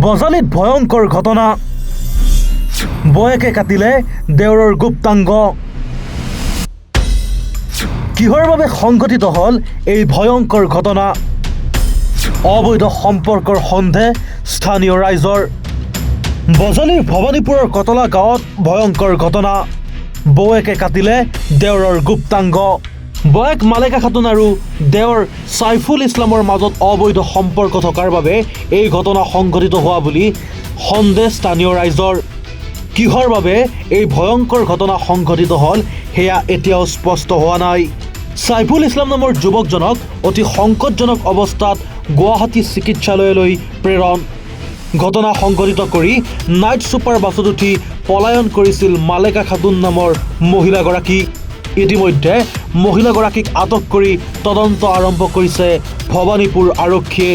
বজালিত ভয়ংকৰ ঘটনা, বয়েকে কাটিলে দেওৰৰ গুপ্তাংগ। কিহৰ বাবে সংঘটিত হ'ল এই ভয়ংকৰ ঘটনা? অবৈধ সম্পৰ্কৰ সন্দেহ স্থানীয় ৰাইজৰ। বজালিৰ ভৱানীপুৰৰ কটলা গাঁৱত ভয়ংকৰ ঘটনা, বৌয়েকে কাটিলে দেওৰৰ গুপ্তাংগ। বয়েক মালেকা খাতুন আৰু দেওৰ চাইফুল ইছলামৰ মাজত অবৈধ সম্পৰ্ক থকাৰ বাবে এই ঘটনা সংঘটিত হোৱা বুলি সন্দেহ স্থানীয় ৰাইজৰ। কিহৰ বাবে এই ভয়ংকৰ ঘটনা সংঘটিত হ'ল সেয়া এতিয়াও স্পষ্ট হোৱা নাই। চাইফুল ইছলাম নামৰ যুৱকজনক অতি সংকটজনক অৱস্থাত গুৱাহাটী চিকিৎসালয়লৈ প্ৰেৰণ। ঘটনা সংঘটিত কৰি নাইট ছুপাৰ বাছত উঠি পলায়ন কৰিছিল মালেকা খাতুন নামৰ মহিলাগৰাকী। ইতিমধ্যে মহিলাগৰাকীক আটক কৰি তদন্ত আৰম্ভ কৰিছে ভৱানীপুৰ আৰক্ষীয়ে।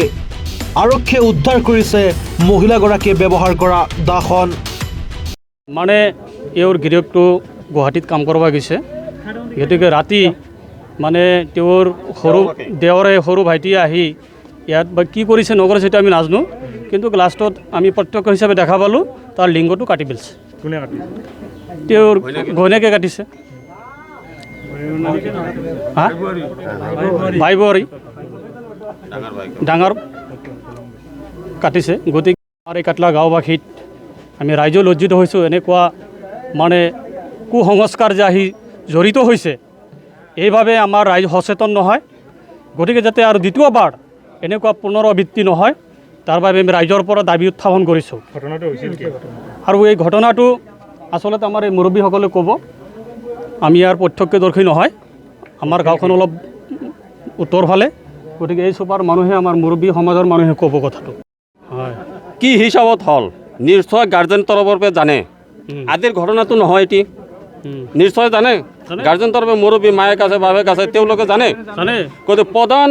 আৰক্ষীয়ে উদ্ধাৰ কৰিছে মহিলাগৰাকীয়ে ব্যৱহাৰ কৰা দাখন। মানে এওঁৰ গিৰিয়েকটো গুৱাহাটীত কাম কৰিব গৈছে, গতিকে ৰাতি মানে তেওঁৰ দেওৰে সৰু ভাইটিয়ে আহি ইয়াত বা কি কৰিছে নকৰিছে সেইটো আমি নাজানো, কিন্তু লাষ্টত আমি প্ৰত্যক্ষ হিচাপে দেখা পালোঁ তাৰ লিংগটো কাটি পেলাইছে। কোনে কাটিছে? তেওঁৰ ঘৈণীয়েকে কাটিছে। ভাই বোৱাৰী ডাঙৰ কাটিছে। গতিকে আমাৰ এই কাটলা গাঁওবাসীত আমি ৰাইজেও লজ্জিত হৈছোঁ। এনেকুৱা মানে কুসংস্কাৰ যে আহি জড়িত হৈছে, এইভাৱে আমাৰ ৰাইজ সচেতন নহয়। গতিকে যাতে আৰু দ্বিতীয়বাৰ এনেকুৱা পুনৰাবৃত্তি নহয়, তাৰ বাবে আমি ৰাইজৰ পৰা দাবী উত্থাপন কৰিছোঁ। ঘটনাটো হৈছিল কি? আৰু এই ঘটনাটো আচলতে আমাৰ এই মুৰব্বীসকলে ক'ব, আমি ইয়াৰ প্ৰত্যক্ষদৰ্শী নহয়। আমাৰ গাঁওখন অলপ উত্তৰ ফালে, গতিকে এই চুপাৰ মানুহে আমাৰ মুৰব্বী সমাজৰ মানুহে ক'ব কথাটো। হয়, কি হিচাপত হ'ল নিশ্চয় গাৰ্জেন তৰফৰ পৰা জানে। আজিৰ ঘটনাটো নহয়, এটি নিশ্চয় জানে। গাৰ্জেন তৰফে মুৰব্বী মায়েক আছে, বাপেক আছে, তেওঁলোকে জানে। গতিকে প্ৰধান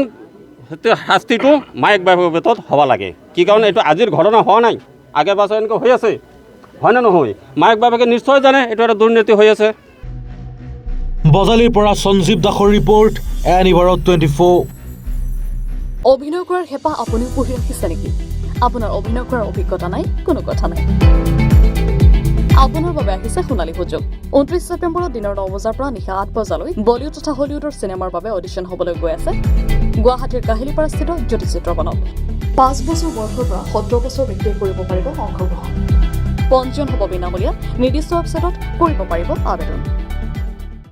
শাস্তিটো মায়েক বাপেকৰ ভিতৰত হ'ব লাগে। কি কাৰণে এইটো আজিৰ ঘটনা হোৱা নাই, আগে পাছে এনেকুৱা হৈ আছে, হয় নে নহয়? মায়েক বাপেকে নিশ্চয় জানে এইটো এটা দুৰ্নীতি হৈ আছে। বজালিৰ পৰা সঞ্জীৱ দাসৰ ৰিপৰ্ট, এনি ভাৰত 24। অভিনয় কৰাৰ হেঁপাহ আপুনিও পুহি ৰাখিছে নেকি? আপোনাৰ অভিনয় কৰাৰ অভিজ্ঞতা নাই? কোনো কথা নাই, আপোনাৰ বাবে আহিছে সোণালী সুযোগ। 29 ছেপ্টেম্বৰত দিনৰ 9 বজাৰ পৰা নিশা 8 বজালৈ বলিউড তথা হলিউডৰ চিনেমাৰ বাবে অডিশ্যন হ'বলৈ গৈ আছে গুৱাহাটীৰ কাহিলীপাৰাস্থিত জ্যোতি চিত্ৰবনত। 5 বছৰ বয়সৰ পৰা 70 বছৰ ব্যক্তিয়ে কৰিব পাৰিব অংশগ্ৰহণ। পঞ্জীয়ন হ'ব বিনামূলীয়া, নিৰ্দিষ্ট ৱেবছাইটত কৰিব পাৰিব আবেদন।